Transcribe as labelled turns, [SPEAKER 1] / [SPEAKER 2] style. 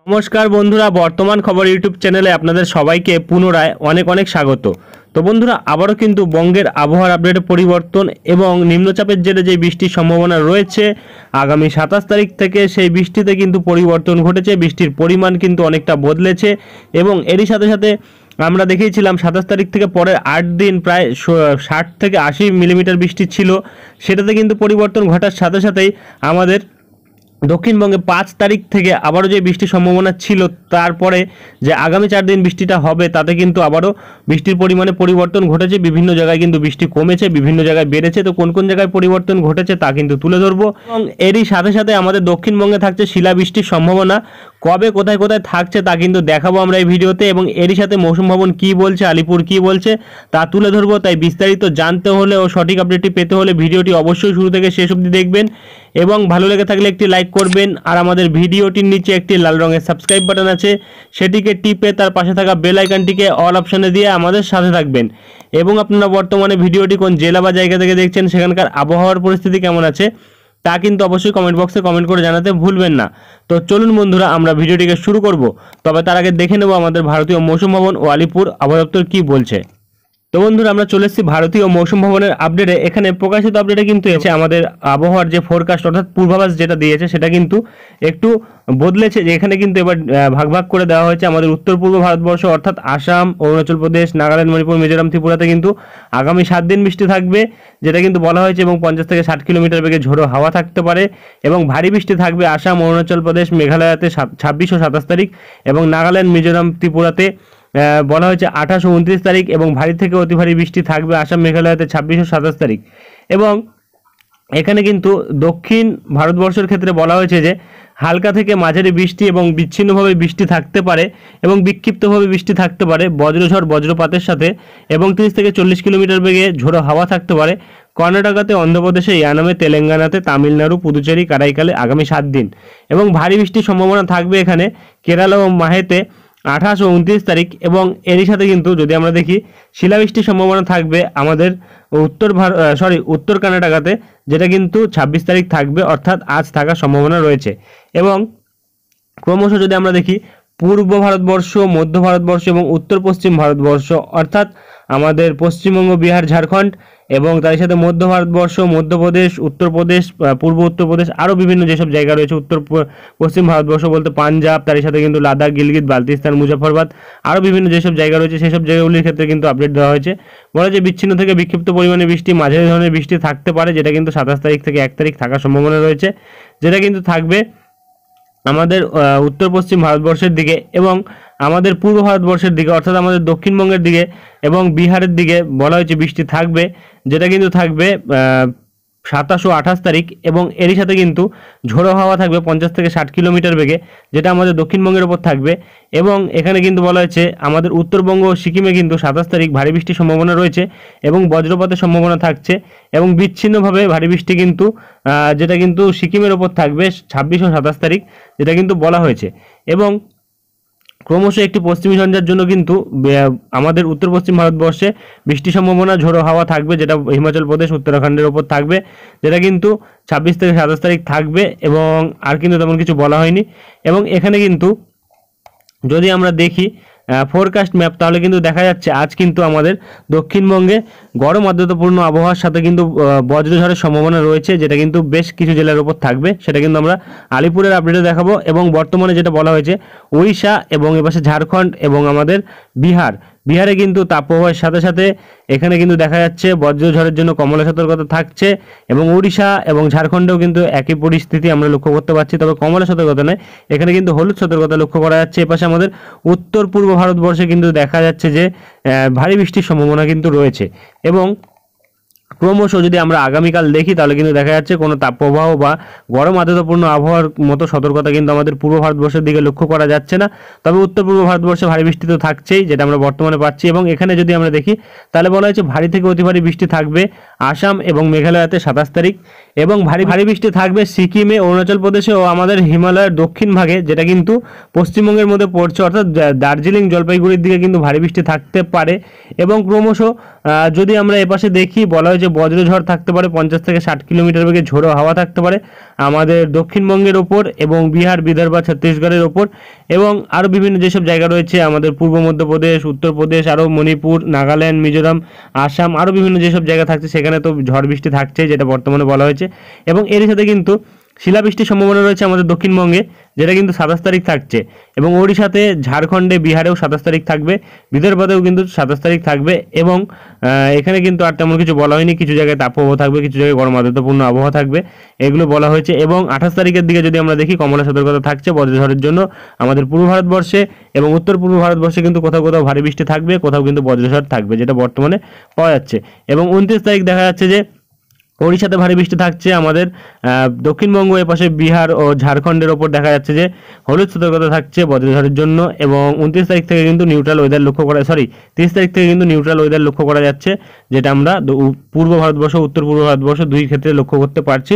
[SPEAKER 1] নমস্কার বন্ধুরা, বর্তমান খবর ইউটিউব চ্যানেলে আপনাদের সবাইকে পুনরায় অনেক অনেক স্বাগত। তো বন্ধুরা, আবারও কিন্তু বঙ্গের আবহাওয়ার আপডেটে পরিবর্তন এবং নিম্নচাপের জেরে যে বৃষ্টির সম্ভাবনা রয়েছে আগামী 27 তারিখ থেকে, সেই বৃষ্টিতে কিন্তু পরিবর্তন ঘটেছে। বৃষ্টির পরিমাণ কিন্তু অনেকটা বদলেছে এবং এরই সাথে সাথে আমরা দেখিয়েছিলাম 27 তারিখ থেকে পরের 8 দিন প্রায় 60 থেকে 80 মিলিমিটার বৃষ্টি ছিল। সেটাতে কিন্তু পরিবর্তন ঘটার সাথে সাথেই আমাদের দক্ষিণবঙ্গে 5 তারিখ থেকে আবারও যে বৃষ্টির সম্ভাবনা ছিল, তারপরে যে আগামী 4 দিন বৃষ্টিটা হবে তাতে কিন্তু আবারও বৃষ্টির পরিমাণে পরিবর্তন ঘটেছে। বিভিন্ন জায়গায় কিন্তু বৃষ্টি কমেছে, বিভিন্ন জায়গায় বেড়েছে। তো কোন কোন জায়গায় পরিবর্তন ঘটেছে তা কিন্তু তুলে ধরবো এবং এরই সাথে সাথে আমাদের দক্ষিণবঙ্গে থাকছে শিলাবৃষ্টির সম্ভাবনা। কবে কোথায় কোথায় থাকছে তা কিন্তু দেখাবো আমরা এই ভিডিওতে এবং এরই সাথে মৌসুম ভবন কী বলছে, আলিপুর কী বলছে তা তুলে ধরবো। তাই বিস্তারিত জানতে হলে ও সঠিক আপডেটটি পেতে হলে ভিডিওটি অবশ্যই শুরু থেকে শেষ অবধি দেখবেন এবং ভালো লেগে থাকলে একটি লাইক করবেন। আর আমাদের ভিডিওটির নিচে একটি লাল রঙের সাবস্ক্রাইব বাটন আছে, সেটিকে টিপে তার পাশে থাকা বেল আইকনটিকে অল অপশানে দিয়ে আমাদের সাথে থাকবেন। এবং আপনারা বর্তমানে ভিডিওটি কোন জেলা বা জায়গা থেকে দেখছেন, সেখানকার আবহাওয়ার পরিস্থিতি কেমন আছে তা কিন্তু অবশ্যই কমেন্ট বক্সে কমেন্ট করে জানাতে ভুলবেন না। তো চলুন বন্ধুরা, আমরা ভিডিওটিকে শুরু করব। তবে তার আগে দেখে নেব আমাদের ভারতীয় মৌসুম ভবন ও আলিপুর আবহাওয়া দপ্তর কী বলছে। তো বন্ধুরা, আমরা চলে এসেছি ভারতীয় মৌসুম ভবনের আপডেটে। এখানে প্রকাশিত আপডেটে কিন্তু এসে আমাদের আবহাওয়ার যে ফোরকাস্ট অর্থাৎ পূর্বাভাস যেটা দিয়েছে সেটা কিন্তু একটু বদলেছে। যে এখানে কিন্তু এবার ভাগ ভাগ করে দেওয়া হয়েছে। আমাদের উত্তর পূর্ব ভারতবর্ষ অর্থাৎ আসাম, অরুণাচল প্রদেশ, নাগাল্যান্ড, মণিপুর, মিজোরাম, ত্রিপুরাতে কিন্তু আগামী 7 দিন বৃষ্টি থাকবে, যেটা কিন্তু বলা হয়েছে। এবং 50 থেকে 60 কিলোমিটার বেগে ঝোড়ো হাওয়া থাকতে পারে এবং ভারী বৃষ্টি থাকবে আসাম, অরুণাচল প্রদেশ, মেঘালয়তে 26 ও 27 তারিখ এবং নাগাল্যান্ড, মিজোরাম, ত্রিপুরাতে বলা হয়েছে 28 ও 29 তারিখ এবং ভারী থেকে অতি ভারী বৃষ্টি থাকবে আসাম, মেঘালয়তে 26 ও 27 তারিখ। এবং এখানে কিন্তু দক্ষিণ ভারতবর্ষের ক্ষেত্রে বলা হয়েছে যে হালকা থেকে মাঝারি বৃষ্টি এবং বিচ্ছিন্নভাবে বৃষ্টি থাকতে পারে এবং বিক্ষিপ্তভাবে বৃষ্টি থাকতে পারে বজ্রঝড় বজ্রপাতের সাথে এবং 30 থেকে 40 কিলোমিটার বেগে ঝোড়ো হাওয়া থাকতে পারে কর্ণাটকাতে, অন্ধ্রপ্রদেশে, ইয়ানামে, তেলেঙ্গানাতে, তামিলনাড়ু, পুদুচেরি, কারাইকালে আগামী 7 দিন। এবং ভারী বৃষ্টির সম্ভাবনা থাকবে এখানে কেরালা ও মাহেতে 28 ও 29 তারিখ। এবং এরই সাথে কিন্তু যদি আমরা দেখি শিলাবৃষ্টির সম্ভাবনা থাকবে আমাদের উত্তর কর্ণাটকাতে, যেটা কিন্তু 26 তারিখ থাকবে, অর্থাৎ আজ থাকার সম্ভাবনা রয়েছে। এবং ক্রমশ যদি আমরা দেখি পূর্ব ভারতবর্ষ, মধ্য ভারতবর্ষ এবং উত্তর পশ্চিম ভারতবর্ষ অর্থাৎ আমাদের পশ্চিমবঙ্গ, বিহার, ঝাড়খণ্ড এবং তার সাথে মধ্য ভারতবর্ষ, মধ্যপ্রদেশ, উত্তরপ্রদেশ, পূর্ব উত্তরপ্রদেশ, আরও বিভিন্ন যেসব জায়গা রয়েছে উত্তর পশ্চিম ভারতবর্ষ বলতে পাঞ্জাব, তার সাথে কিন্তু লাদাখ, গিলগিত, বালতিস্তান, মুজাফরবাদ, আরও বিভিন্ন যেসব জায়গা রয়েছে সেসব জায়গাগুলির ক্ষেত্রে কিন্তু আপডেট দেওয়া হয়েছে। বলা যে বিচ্ছিন্ন থেকে বিক্ষিপ্ত পরিমাণে বৃষ্টি, মাঝারি ধরনের বৃষ্টি থাকতে পারে, যেটা কিন্তু 27 তারিখ থেকে 1 তারিখ থাকার সম্ভাবনা রয়েছে, যেটা কিন্তু থাকবে আমাদের উত্তর পশ্চিম ভারতবর্ষের দিকে এবং আমাদের পূর্ব ভারতবর্ষের দিকে অর্থাৎ আমাদের দক্ষিণবঙ্গের দিকে এবং বিহারের দিকে বলা হয়েছে বৃষ্টি থাকবে, যেটা কিন্তু থাকবে 27 ও 28 তারিখ। এবং এরই সাথে কিন্তু ঝোড়ো হাওয়া থাকবে 50 থেকে 60 কিলোমিটার বেগে, যেটা আমাদের দক্ষিণবঙ্গের ওপর থাকবে। এবং এখানে কিন্তু বলা হয়েছে আমাদের উত্তরবঙ্গ ও সিকিমে কিন্তু 27 তারিখ ভারী বৃষ্টির সম্ভাবনা রয়েছে এবং বজ্রপাতের সম্ভাবনা থাকছে এবং বিচ্ছিন্নভাবে ভারী বৃষ্টি কিন্তু যেটা কিন্তু সিকিমের ওপর থাকবে 26 ও 27 তারিখ, যেটা কিন্তু বলা হয়েছে। এবং ক্রমশ একটি পশ্চিমী ঝঞ্ঝার জন্য কিন্তু আমাদের উত্তর পশ্চিম ভারতবর্ষে বৃষ্টির সম্ভাবনা, ঝোড়ো হাওয়া থাকবে, যেটা হিমাচল প্রদেশ, উত্তরাখণ্ডের ওপর থাকবে, যেটা কিন্তু 26 থেকে 27 তারিখ থাকবে এবং আর কিন্তু তেমন কিছু বলা হয়নি। এবং এখানে কিন্তু যদি আমরা দেখি ফোরকাস্ট ম্যাপ, তাহলে কিন্তু দেখা যাচ্ছে আজ কিন্তু আমাদের দক্ষিণবঙ্গে গরম আর্দ্রতাপূর্ণ আবহাওয়ার সাথে কিন্তু বজ্রঝড়ের সম্ভাবনা রয়েছে, যেটা কিন্তু বেশ কিছু জেলার উপর থাকবে, সেটা কিন্তু আমরা আলিপুরের আপডেটে দেখাবো। এবং বর্তমানে যেটা বলা হয়েছে উড়িষ্যা এবং এপাশে ঝাড়খণ্ড এবং আমাদের বিহারে কিন্তু তাপপ্রবাহের সাথে সাথে এখানে কিন্তু দেখা যাচ্ছে বজ্রঝড়ের জন্য কমলা সতর্কতা থাকছে এবং উড়িষ্যা এবং ঝাড়খণ্ডেও কিন্তু একই পরিস্থিতি আমরা লক্ষ্য করতে পারছি, তবে কমলা সতর্কতা নয়, এখানে কিন্তু হলুদ সতর্কতা লক্ষ্য করা যাচ্ছে। এপাশে আমাদের উত্তর পূর্ব ভারতবর্ষে কিন্তু দেখা যাচ্ছে যে ভারী বৃষ্টির সম্ভাবনা কিন্তু রয়েছে। এবং ক্রমশ যদি আমরা আগামীকাল দেখি তাহলে কিন্তু দেখা যাচ্ছে কোনো তাপপ্রবাহ বা গরম আর্দ্রতাপূর্ণ আবহাওয়ার মতো সতর্কতা কিন্তু আমাদের পূর্ব ভারতবর্ষের দিকে লক্ষ্য করা যাচ্ছে না, তবে উত্তর পূর্ব ভারতবর্ষে ভারী বৃষ্টি তো থাকছেই, যেটা আমরা বর্তমানে পাচ্ছি। এবং এখানে যদি আমরা দেখি তাহলে বলা হয়েছে ভারী থেকে অতি ভারী বৃষ্টি থাকবে আসাম এবং মেঘালয়তে 27 তারিখ, এবং ভারী ভারী বৃষ্টি থাকবে সিকিমে, অরুণাচল প্রদেশে ও আমাদের হিমালয়ের দক্ষিণ ভাগে, যেটা কিন্তু পশ্চিমবঙ্গের মধ্যে পড়ছে, অর্থাৎ দার্জিলিং জলপাইগুড়ির দিকে কিন্তু ভারী বৃষ্টি থাকতে পারে। এবং ক্রমশ যদি আমরা এপাশে দেখি, বলা হয়েছে বজ্রঝড় থাকতে পারে, 50 থেকে 60 কিলোমিটার বেগে ঝোড়ো হাওয়া থাকতে পারে আমাদের দক্ষিণবঙ্গের ওপর এবং বিহার, বিদর্ভ, ছত্তিশগড়ের ওপর, এবং আরও বিভিন্ন যেসব জায়গা রয়েছে আমাদের পূর্ব মধ্যপ্রদেশ, উত্তরপ্রদেশ, আরও মণিপুর, নাগাল্যান্ড, মিজোরাম, আসাম, আরও বিভিন্ন যেসব জায়গা থাকছে সেখানে তো ঝড় বৃষ্টি থাকছে, যেটা বর্তমানে বলা হয়েছে। এবং এর সাথে কিন্তু শিলাবৃষ্টির সম্ভাবনা রয়েছে আমাদের দক্ষিণবঙ্গে, যেটা কিন্তু 27 তারিখ থাকছে, এবং ওড়িশাতে, ঝাড়খণ্ডে, বিহারেও 27 তারিখ থাকবে, বিদর্ভতেও কিন্তু 27 তারিখ থাকবে। এবং এখানে কিন্তু আর তেমন কিছু বলা হয়নি, কিছু জায়গায় তাপপ্রবাহ থাকবে, কিছু জায়গায় গরম আর্দ্রতাপূর্ণ আবহাওয়া থাকবে, এগুলো বলা হয়েছে। এবং 28 তারিখের দিকে যদি আমরা দেখি, কমলা সতর্কতা থাকছে বজ্রঝড়ের জন্য আমাদের পূর্ব ভারতবর্ষে, এবং উত্তর পূর্ব ভারতবর্ষে কিন্তু কোথাও কোথাও ভারী বৃষ্টি থাকবে, কোথাও কিন্তু বজ্রঝড় থাকবে, যেটা বর্তমানে পাওয়া যাচ্ছে। এবং 29 তারিখ দেখা যাচ্ছে যে ওড়িশাতে ভারী বৃষ্টি থাকছে, আমাদের দক্ষিণবঙ্গ, এপাশে বিহার ও ঝাড়খণ্ডের ওপর দেখা যাচ্ছে যে হলুদ সতর্কতা থাকছে বজ্রঝড়ের জন্য। এবং 29 তারিখ থেকে কিন্তু নিউট্রাল ওয়েদার লক্ষ্য করা, 30 তারিখ থেকে কিন্তু নিউট্রাল ওয়েদার লক্ষ্য করা যাচ্ছে, যেটা আমরা পূর্ব ভারতবর্ষ, উত্তর পূর্ব ভারতবর্ষ দুই ক্ষেত্রে লক্ষ্য করতে পারছি।